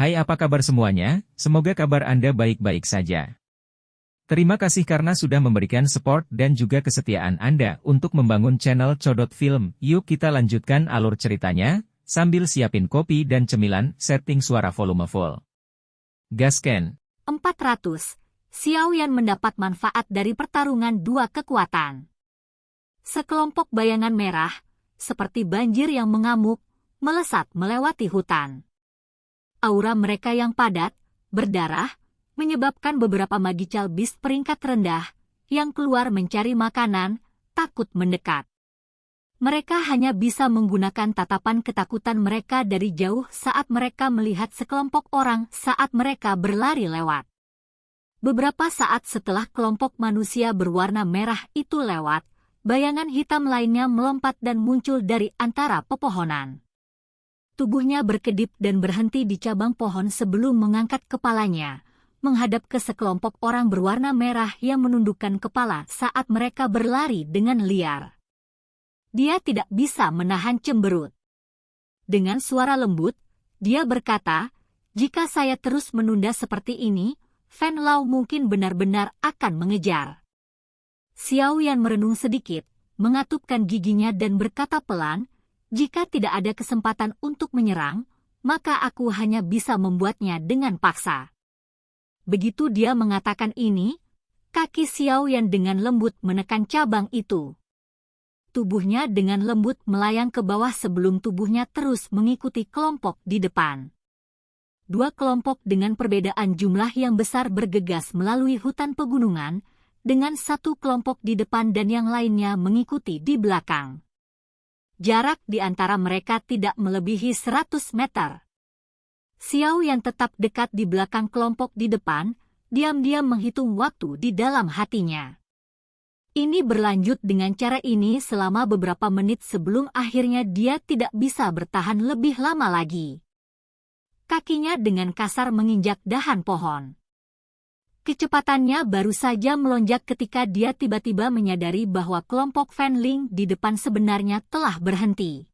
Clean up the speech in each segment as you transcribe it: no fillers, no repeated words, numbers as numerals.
Hai, apa kabar semuanya? Semoga kabar Anda baik-baik saja. Terima kasih karena sudah memberikan support dan juga kesetiaan Anda untuk membangun channel Codot Film. Yuk kita lanjutkan alur ceritanya, sambil siapin kopi dan cemilan, setting suara volume full. Gasken. 400. Xiao Yan mendapat manfaat dari pertarungan dua kekuatan. Sekelompok bayangan merah, seperti banjir yang mengamuk, melesat melewati hutan. Aura mereka yang padat, berdarah, menyebabkan beberapa magical beast peringkat rendah, yang keluar mencari makanan, takut mendekat. Mereka hanya bisa menggunakan tatapan ketakutan mereka dari jauh saat mereka melihat sekelompok orang saat mereka berlari lewat. Beberapa saat setelah kelompok manusia berwarna merah itu lewat, bayangan hitam lainnya melompat dan muncul dari antara pepohonan. Tubuhnya berkedip dan berhenti di cabang pohon sebelum mengangkat kepalanya, menghadap ke sekelompok orang berwarna merah yang menundukkan kepala saat mereka berlari dengan liar. Dia tidak bisa menahan cemberut. Dengan suara lembut, dia berkata, "Jika saya terus menunda seperti ini, Fan Lao mungkin benar-benar akan mengejar." Xiao Yan merenung sedikit, mengatupkan giginya dan berkata pelan, "Jika tidak ada kesempatan untuk menyerang, maka aku hanya bisa membuatnya dengan paksa." Begitu dia mengatakan ini, kaki Xiao Yan dengan lembut menekan cabang itu. Tubuhnya dengan lembut melayang ke bawah sebelum tubuhnya terus mengikuti kelompok di depan. Dua kelompok dengan perbedaan jumlah yang besar bergegas melalui hutan pegunungan, dengan satu kelompok di depan dan yang lainnya mengikuti di belakang. Jarak di antara mereka tidak melebihi 100 meter. Xiao yang tetap dekat di belakang kelompok di depan, diam-diam menghitung waktu di dalam hatinya. Ini berlanjut dengan cara ini selama beberapa menit sebelum akhirnya dia tidak bisa bertahan lebih lama lagi. Kakinya dengan kasar menginjak dahan pohon. Kecepatannya baru saja melonjak ketika dia tiba-tiba menyadari bahwa kelompok Fan Ling di depan sebenarnya telah berhenti.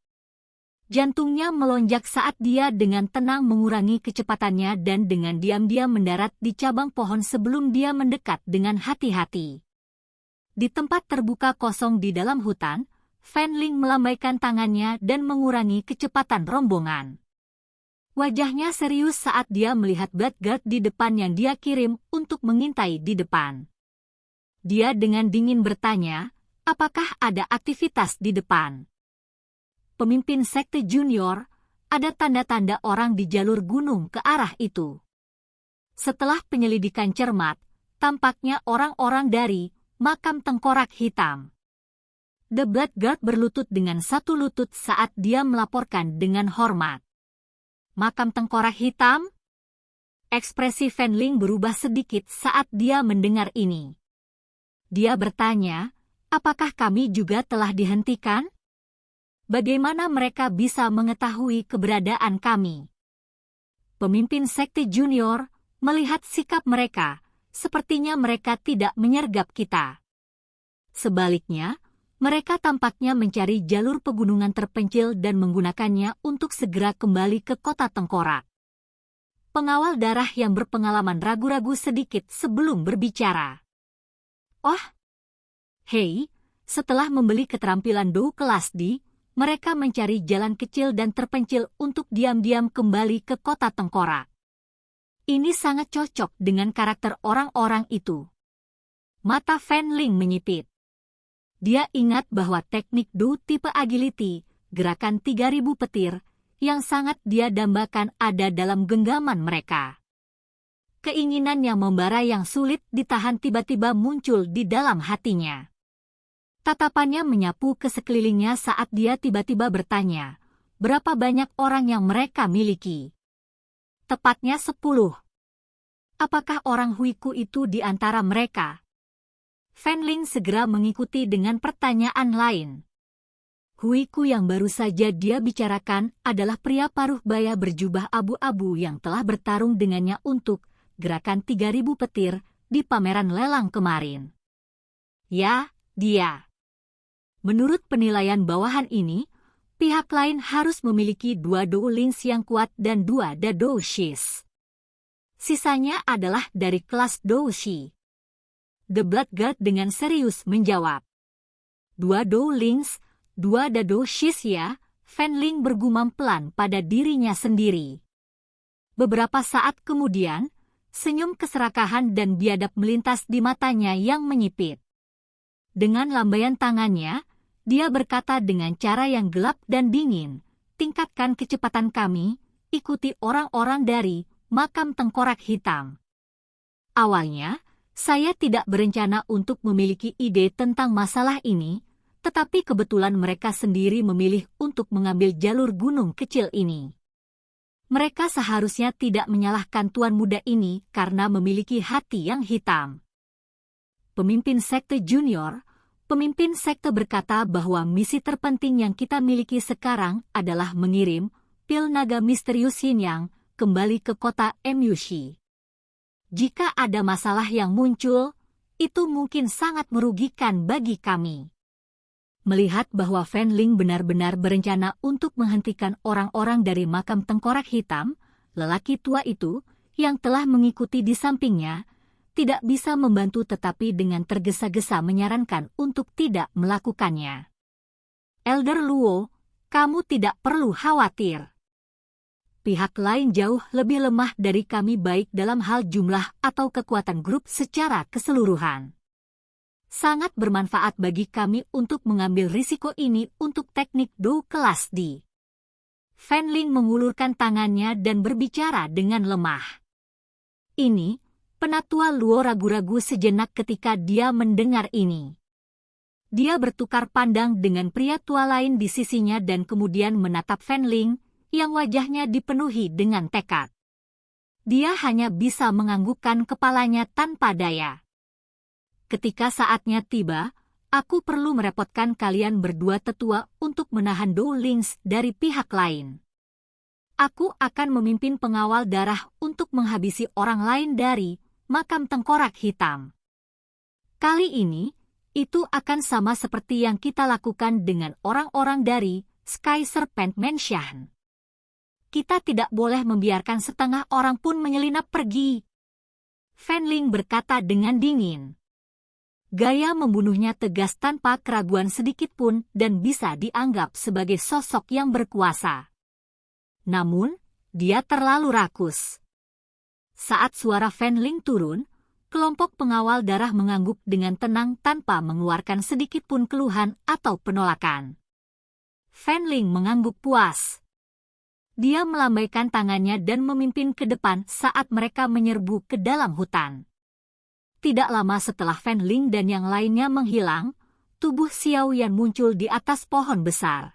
Jantungnya melonjak saat dia dengan tenang mengurangi kecepatannya dan dengan diam-diam mendarat di cabang pohon sebelum dia mendekat dengan hati-hati. Di tempat terbuka kosong di dalam hutan, Fan Ling melambaikan tangannya dan mengurangi kecepatan rombongan. Wajahnya serius saat dia melihat Blackguard di depan yang dia kirim untuk mengintai di depan. Dia dengan dingin bertanya, apakah ada aktivitas di depan? Pemimpin sekte junior, ada tanda-tanda orang di jalur gunung ke arah itu. Setelah penyelidikan cermat, tampaknya orang-orang dari makam tengkorak hitam. The Blackguard berlutut dengan satu lutut saat dia melaporkan dengan hormat. Makam tengkorak hitam? Ekspresi Fan Ling berubah sedikit saat dia mendengar ini. Dia bertanya, apakah kami juga telah dihentikan? Bagaimana mereka bisa mengetahui keberadaan kami? Pemimpin sekte junior melihat sikap mereka, sepertinya mereka tidak menyergap kita. Sebaliknya, mereka tampaknya mencari jalur pegunungan terpencil dan menggunakannya untuk segera kembali ke kota tengkorak. Pengawal darah yang berpengalaman ragu-ragu sedikit sebelum berbicara. Oh, hei, setelah membeli keterampilan Dou kelas D, mereka mencari jalan kecil dan terpencil untuk diam-diam kembali ke kota tengkorak. Ini sangat cocok dengan karakter orang-orang itu. Mata Fan Ling menyipit. Dia ingat bahwa teknik Dou tipe agility, gerakan 3000 petir, yang sangat dia dambakan ada dalam genggaman mereka. Keinginan yang membara yang sulit ditahan tiba-tiba muncul di dalam hatinya. Tatapannya menyapu ke sekelilingnya saat dia tiba-tiba bertanya, berapa banyak orang yang mereka miliki? Tepatnya 10. Apakah orang Huiku itu di antara mereka? Fan Ling segera mengikuti dengan pertanyaan lain. Huiku yang baru saja dia bicarakan adalah pria paruh baya berjubah abu-abu yang telah bertarung dengannya untuk gerakan 3000 petir di pameran lelang kemarin. Ya, dia. Menurut penilaian bawahan ini, pihak lain harus memiliki 2 Dou Lings yang kuat dan 2 Dou Shis. Sisanya adalah dari kelas Dou Shi. The Bloodguard dengan serius menjawab. 2 Dou Lings, 2 Dou Shis ya, Fan Ling bergumam pelan pada dirinya sendiri. Beberapa saat kemudian, senyum keserakahan dan biadab melintas di matanya yang menyipit. Dengan lambaian tangannya, dia berkata dengan cara yang gelap dan dingin, tingkatkan kecepatan kami, ikuti orang-orang dari makam tengkorak hitam. Awalnya, saya tidak berencana untuk memiliki ide tentang masalah ini, tetapi kebetulan mereka sendiri memilih untuk mengambil jalur gunung kecil ini. Mereka seharusnya tidak menyalahkan tuan muda ini karena memiliki hati yang hitam. Pemimpin sekte junior, pemimpin sekte berkata bahwa misi terpenting yang kita miliki sekarang adalah mengirim pil naga misterius Yin Yang kembali ke kota Mushi. Jika ada masalah yang muncul, itu mungkin sangat merugikan bagi kami. Melihat bahwa Fan Ling benar-benar berencana untuk menghentikan orang-orang dari makam tengkorak hitam, lelaki tua itu, yang telah mengikuti di sampingnya, tidak bisa membantu tetapi dengan tergesa-gesa menyarankan untuk tidak melakukannya. Elder Luo, kamu tidak perlu khawatir. Pihak lain jauh lebih lemah dari kami baik dalam hal jumlah atau kekuatan grup secara keseluruhan. Sangat bermanfaat bagi kami untuk mengambil risiko ini untuk teknik Dou kelas D. Fan Ling mengulurkan tangannya dan berbicara dengan lemah. Ini, penatua Luo ragu-ragu sejenak ketika dia mendengar ini. Dia bertukar pandang dengan pria tua lain di sisinya dan kemudian menatap Fan Ling, yang wajahnya dipenuhi dengan tekad. Dia hanya bisa menganggukkan kepalanya tanpa daya. Ketika saatnya tiba, aku perlu merepotkan kalian berdua tetua untuk menahan Dou Lings dari pihak lain. Aku akan memimpin pengawal darah untuk menghabisi orang lain dari makam tengkorak hitam. Kali ini, itu akan sama seperti yang kita lakukan dengan orang-orang dari Sky Serpent Mansion. Kita tidak boleh membiarkan setengah orang pun menyelinap pergi. Fan Ling berkata dengan dingin. Gaya membunuhnya tegas tanpa keraguan sedikit pun dan bisa dianggap sebagai sosok yang berkuasa. Namun, dia terlalu rakus. Saat suara Fan Ling turun, kelompok pengawal darah mengangguk dengan tenang tanpa mengeluarkan sedikit pun keluhan atau penolakan. Fan Ling mengangguk puas. Dia melambaikan tangannya dan memimpin ke depan saat mereka menyerbu ke dalam hutan. Tidak lama setelah Fan Ling dan yang lainnya menghilang, tubuh Xiao Yan muncul di atas pohon besar.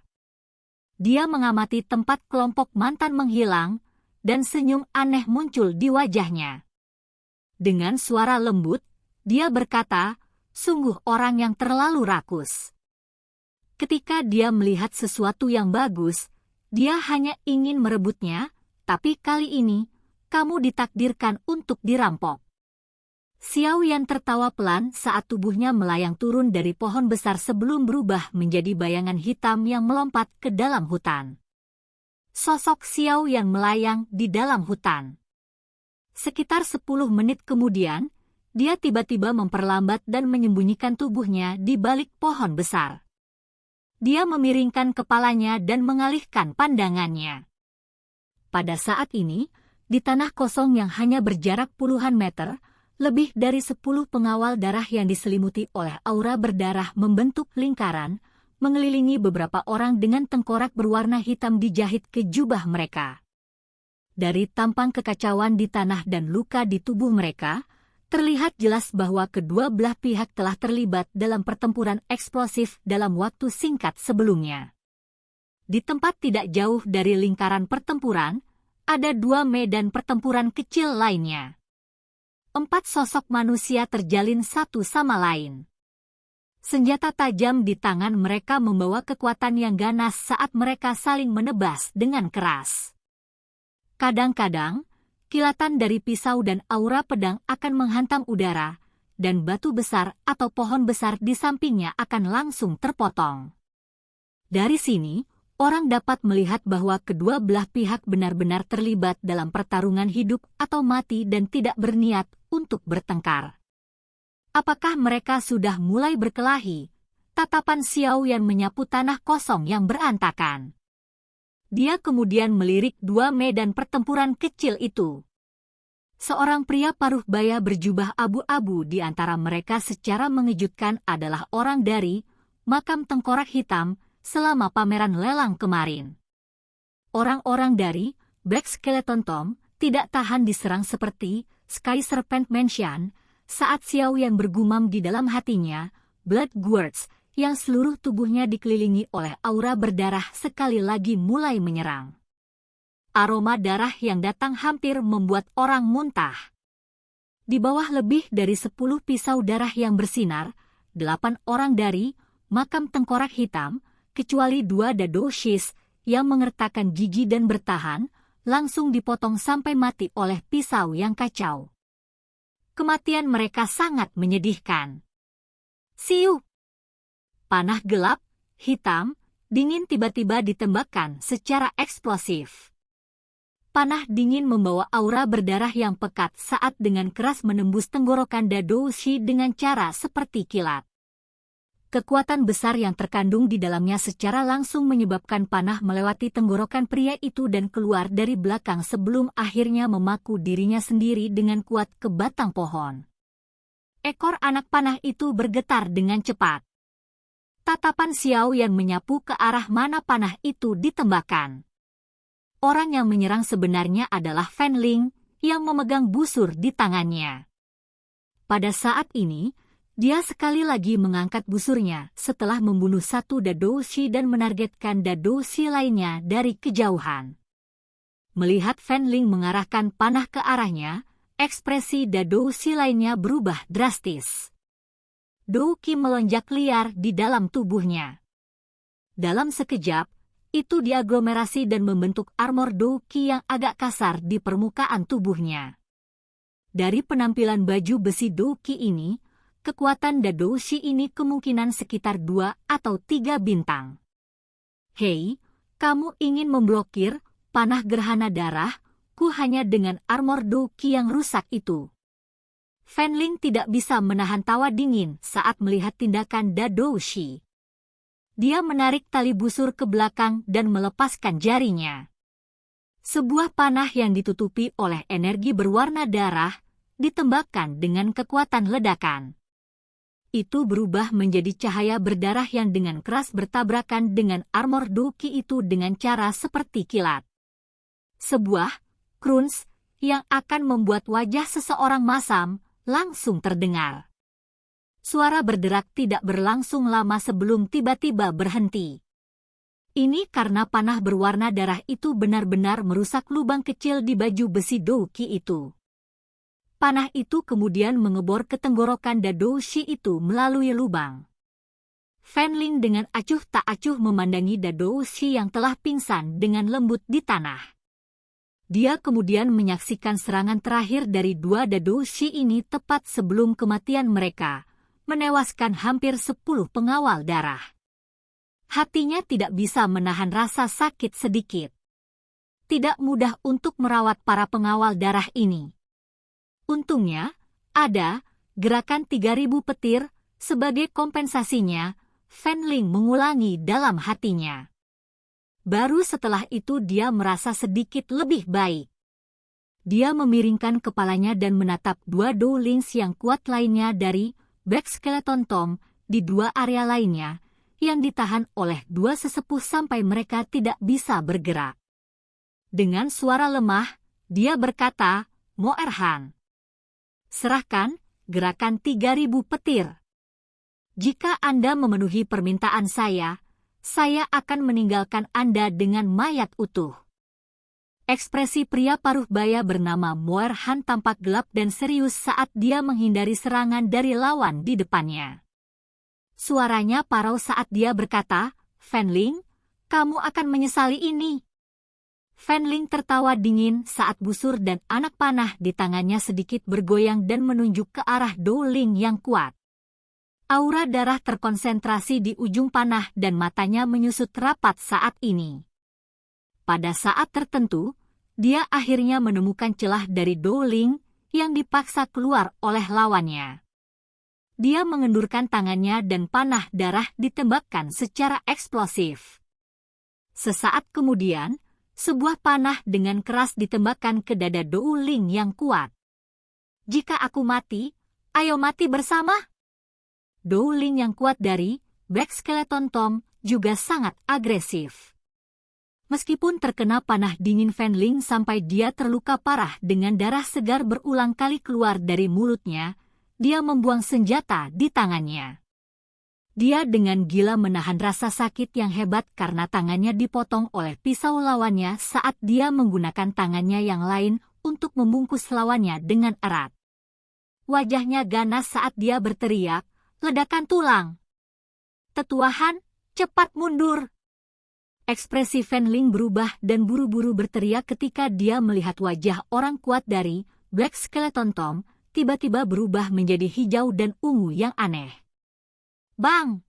Dia mengamati tempat kelompok mantan menghilang, dan senyum aneh muncul di wajahnya. Dengan suara lembut, dia berkata, sungguh orang yang terlalu rakus. Ketika dia melihat sesuatu yang bagus, dia hanya ingin merebutnya, tapi kali ini, kamu ditakdirkan untuk dirampok. Xiao Yan tertawa pelan saat tubuhnya melayang turun dari pohon besar sebelum berubah menjadi bayangan hitam yang melompat ke dalam hutan. Sosok Xiao Yan melayang di dalam hutan. Sekitar 10 menit kemudian, dia tiba-tiba memperlambat dan menyembunyikan tubuhnya di balik pohon besar. Dia memiringkan kepalanya dan mengalihkan pandangannya. Pada saat ini, di tanah kosong yang hanya berjarak puluhan meter, lebih dari 10 pengawal darah yang diselimuti oleh aura berdarah membentuk lingkaran, mengelilingi beberapa orang dengan tengkorak berwarna hitam dijahit ke jubah mereka. Dari tampang kekacauan di tanah dan luka di tubuh mereka, terlihat jelas bahwa kedua belah pihak telah terlibat dalam pertempuran eksplosif dalam waktu singkat sebelumnya. Di tempat tidak jauh dari lingkaran pertempuran, ada 2 medan pertempuran kecil lainnya. 4 sosok manusia terjalin satu sama lain. Senjata tajam di tangan mereka membawa kekuatan yang ganas saat mereka saling menebas dengan keras. Kadang-kadang, kilatan dari pisau dan aura pedang akan menghantam udara, dan batu besar atau pohon besar di sampingnya akan langsung terpotong. Dari sini, orang dapat melihat bahwa kedua belah pihak benar-benar terlibat dalam pertarungan hidup atau mati dan tidak berniat untuk bertengkar. Apakah mereka sudah mulai berkelahi? Tatapan Xiao Yan menyapu tanah kosong yang berantakan. Dia kemudian melirik dua medan pertempuran kecil itu. Seorang pria paruh baya berjubah abu-abu di antara mereka secara mengejutkan adalah orang dari makam tengkorak hitam selama pameran lelang kemarin. Orang-orang dari Black Skeleton Tomb tidak tahan diserang seperti Sky Serpent Mansion saat Xiao Yan bergumam di dalam hatinya, Blood Guards, yang seluruh tubuhnya dikelilingi oleh aura berdarah sekali lagi mulai menyerang. Aroma darah yang datang hampir membuat orang muntah. Di bawah lebih dari 10 pisau darah yang bersinar, 8 orang dari makam tengkorak hitam, kecuali 2 dadoshis yang mengertakkan gigi dan bertahan, langsung dipotong sampai mati oleh pisau yang kacau. Kematian mereka sangat menyedihkan. Siu! Panah gelap, hitam, dingin tiba-tiba ditembakkan secara eksplosif. Panah dingin membawa aura berdarah yang pekat saat dengan keras menembus tenggorokan dadoshi dengan cara seperti kilat. Kekuatan besar yang terkandung di dalamnya secara langsung menyebabkan panah melewati tenggorokan pria itu dan keluar dari belakang sebelum akhirnya memaku dirinya sendiri dengan kuat ke batang pohon. Ekor anak panah itu bergetar dengan cepat. Tatapan Xiao Yan menyapu ke arah mana panah itu ditembakkan. Orang yang menyerang sebenarnya adalah Fan Ling yang memegang busur di tangannya. Pada saat ini, dia sekali lagi mengangkat busurnya setelah membunuh satu dadoshi dan menargetkan dadoshi lainnya dari kejauhan. Melihat Fan Ling mengarahkan panah ke arahnya, ekspresi dadoshi lainnya berubah drastis. Douki melonjak liar di dalam tubuhnya. Dalam sekejap, itu diaglomerasi dan membentuk armor Douki yang agak kasar di permukaan tubuhnya. Dari penampilan baju besi Douki ini, kekuatan dadoshi ini kemungkinan sekitar 2 atau 3 bintang. Hei, kamu ingin memblokir panah gerhana darah, ku hanya dengan armor Douki yang rusak itu. Fan Ling tidak bisa menahan tawa dingin saat melihat tindakan dadoshi. Dia menarik tali busur ke belakang dan melepaskan jarinya. Sebuah panah yang ditutupi oleh energi berwarna darah ditembakkan dengan kekuatan ledakan. Itu berubah menjadi cahaya berdarah yang dengan keras bertabrakan dengan armor Douki itu dengan cara seperti kilat. Sebuah crunch yang akan membuat wajah seseorang masam langsung terdengar. Suara berderak tidak berlangsung lama sebelum tiba-tiba berhenti. Ini karena panah berwarna darah itu benar-benar merusak lubang kecil di baju besi Douki itu. Panah itu kemudian mengebor ke tenggorokan dadoshi itu melalui lubang. Fan Ling dengan acuh tak acuh memandangi dadoshi yang telah pingsan dengan lembut di tanah. Dia kemudian menyaksikan serangan terakhir dari 2 dadoshi ini tepat sebelum kematian mereka, menewaskan hampir 10 pengawal darah. Hatinya tidak bisa menahan rasa sakit sedikit. Tidak mudah untuk merawat para pengawal darah ini. Untungnya, ada gerakan 3.000 petir sebagai kompensasinya, Fan Ling mengulangi dalam hatinya. Baru setelah itu dia merasa sedikit lebih baik. Dia memiringkan kepalanya dan menatap 2 Doulings yang kuat lainnya dari Black Skeleton Tomb di 2 area lainnya, yang ditahan oleh 2 sesepuh sampai mereka tidak bisa bergerak. Dengan suara lemah, dia berkata, Mo Erhan, serahkan gerakan 3.000 petir. Jika Anda memenuhi permintaan saya akan meninggalkan Anda dengan mayat utuh. Ekspresi pria paruh baya bernama Mo Erhan tampak gelap dan serius saat dia menghindari serangan dari lawan di depannya. Suaranya parau saat dia berkata, Fan Ling, kamu akan menyesali ini. Fan Ling tertawa dingin saat busur dan anak panah di tangannya sedikit bergoyang dan menunjuk ke arah Douling yang kuat. Aura darah terkonsentrasi di ujung panah dan matanya menyusut rapat saat ini. Pada saat tertentu, dia akhirnya menemukan celah dari Dou Ling yang dipaksa keluar oleh lawannya. Dia mengendurkan tangannya dan panah darah ditembakkan secara eksplosif. Sesaat kemudian, sebuah panah dengan keras ditembakkan ke dada Dou Ling yang kuat. "Jika aku mati, ayo mati bersama." Dou Ling yang kuat dari Black Skeleton Tom juga sangat agresif. Meskipun terkena panah dingin Fan Ling sampai dia terluka parah dengan darah segar berulang kali keluar dari mulutnya, dia membuang senjata di tangannya. Dia dengan gila menahan rasa sakit yang hebat karena tangannya dipotong oleh pisau lawannya saat dia menggunakan tangannya yang lain untuk membungkus lawannya dengan erat. Wajahnya ganas saat dia berteriak, "Ledakan tulang! Tetuahan, cepat mundur!" Ekspresi Fan Ling berubah dan buru-buru berteriak ketika dia melihat wajah orang kuat dari Black Skeleton Tom tiba-tiba berubah menjadi hijau dan ungu yang aneh. Bang!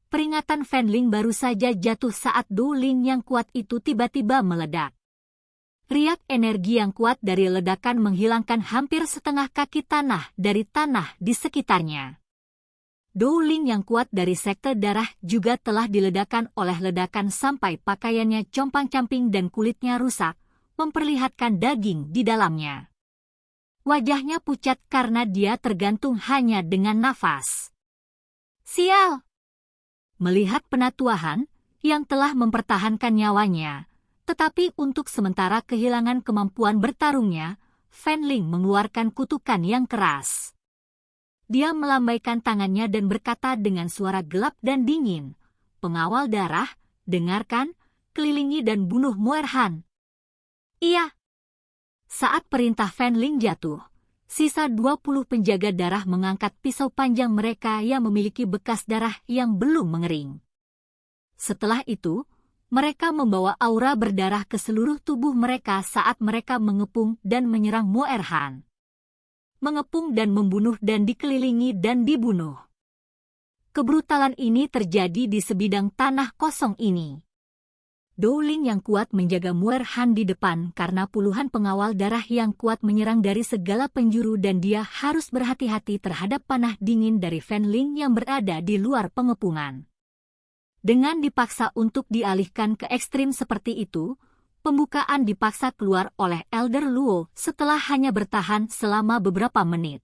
Peringatan Fan Ling baru saja jatuh saat Dou Ling yang kuat itu tiba-tiba meledak. Riak energi yang kuat dari ledakan menghilangkan hampir setengah kaki tanah dari tanah di sekitarnya. Dou Ling yang kuat dari sekte darah juga telah diledakkan oleh ledakan sampai pakaiannya compang-camping dan kulitnya rusak, memperlihatkan daging di dalamnya. Wajahnya pucat karena dia tergantung hanya dengan nafas. Sial! Melihat penatuahan yang telah mempertahankan nyawanya, tetapi untuk sementara kehilangan kemampuan bertarungnya, Fan Ling mengeluarkan kutukan yang keras. Dia melambaikan tangannya dan berkata dengan suara gelap dan dingin, "Pengawal darah, dengarkan, kelilingi dan bunuh Muerhan." Iya. Saat perintah Fan Ling jatuh, sisa 20 penjaga darah mengangkat pisau panjang mereka yang memiliki bekas darah yang belum mengering. Setelah itu, mereka membawa aura berdarah ke seluruh tubuh mereka saat mereka mengepung dan menyerang Muerhan. Mengepung dan membunuh dan dikelilingi dan dibunuh. Kebrutalan ini terjadi di sebidang tanah kosong ini. Dou Ling yang kuat menjaga Muerhan di depan karena puluhan pengawal darah yang kuat menyerang dari segala penjuru dan dia harus berhati-hati terhadap panah dingin dari Fan Ling yang berada di luar pengepungan. Dengan dipaksa untuk dialihkan ke ekstrim seperti itu, pembukaan dipaksa keluar oleh Elder Luo setelah hanya bertahan selama beberapa menit.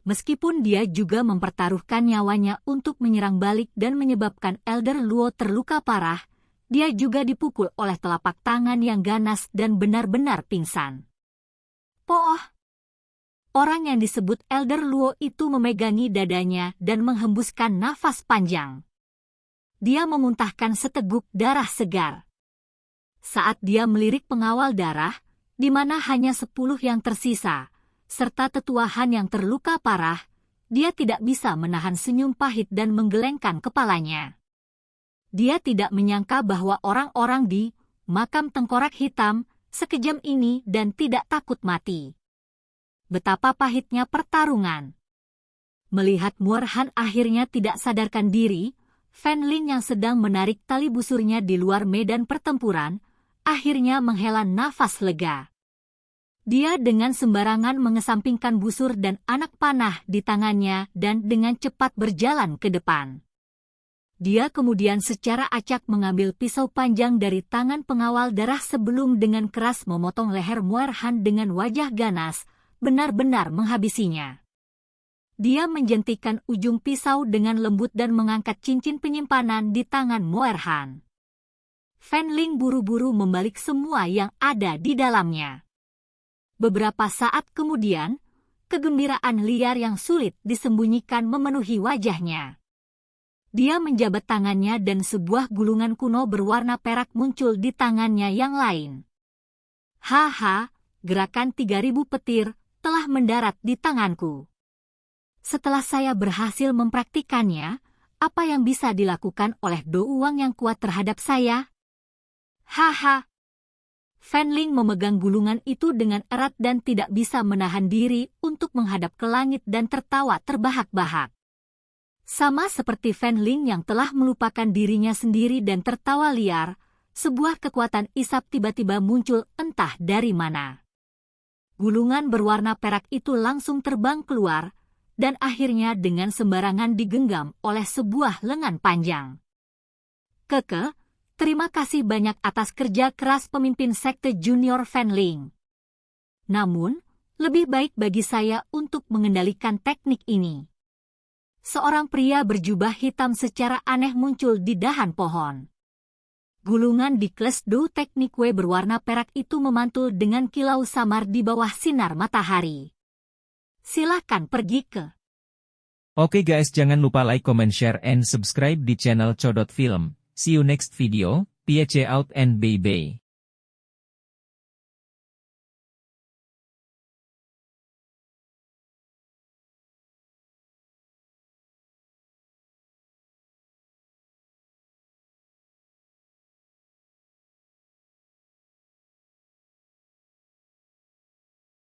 Meskipun dia juga mempertaruhkan nyawanya untuk menyerang balik dan menyebabkan Elder Luo terluka parah, dia juga dipukul oleh telapak tangan yang ganas dan benar-benar pingsan. Pooh! Orang yang disebut Elder Luo itu memegangi dadanya dan menghembuskan nafas panjang. Dia memuntahkan seteguk darah segar. Saat dia melirik pengawal darah, di mana hanya 10 yang tersisa, serta tetuahan yang terluka parah, dia tidak bisa menahan senyum pahit dan menggelengkan kepalanya. Dia tidak menyangka bahwa orang-orang di makam tengkorak hitam sekejam ini dan tidak takut mati. Betapa pahitnya pertarungan. Melihat Muerhan akhirnya tidak sadarkan diri, Fan Ling yang sedang menarik tali busurnya di luar medan pertempuran, akhirnya menghela nafas lega. Dia dengan sembarangan mengesampingkan busur dan anak panah di tangannya dan dengan cepat berjalan ke depan. Dia kemudian secara acak mengambil pisau panjang dari tangan pengawal darah sebelum dengan keras memotong leher Muerhan dengan wajah ganas, benar-benar menghabisinya. Dia menjentikan ujung pisau dengan lembut dan mengangkat cincin penyimpanan di tangan Muerhan. Fan Ling buru-buru membalik semua yang ada di dalamnya. Beberapa saat kemudian, kegembiraan liar yang sulit disembunyikan memenuhi wajahnya. Dia menjabat tangannya dan sebuah gulungan kuno berwarna perak muncul di tangannya yang lain. Haha, gerakan 3000 petir telah mendarat di tanganku. Setelah saya berhasil mempraktikannya, apa yang bisa dilakukan oleh Dou Wang yang kuat terhadap saya? Haha. Fan Ling memegang gulungan itu dengan erat dan tidak bisa menahan diri untuk menghadap ke langit dan tertawa terbahak-bahak. Sama seperti Fan Ling yang telah melupakan dirinya sendiri dan tertawa liar, sebuah kekuatan isap tiba-tiba muncul entah dari mana. Gulungan berwarna perak itu langsung terbang keluar, dan akhirnya dengan sembarangan digenggam oleh sebuah lengan panjang. Keke, terima kasih banyak atas kerja keras pemimpin sekte junior Fan Ling. Namun, lebih baik bagi saya untuk mengendalikan teknik ini. Seorang pria berjubah hitam secara aneh muncul di dahan pohon. Gulungan di kelas Do teknik W berwarna perak itu memantul dengan kilau samar di bawah sinar matahari. Silakan pergi ke. Oke guys, jangan lupa like, comment, share, and subscribe di channel Codot Film. See you next video, peace out and bye-bye.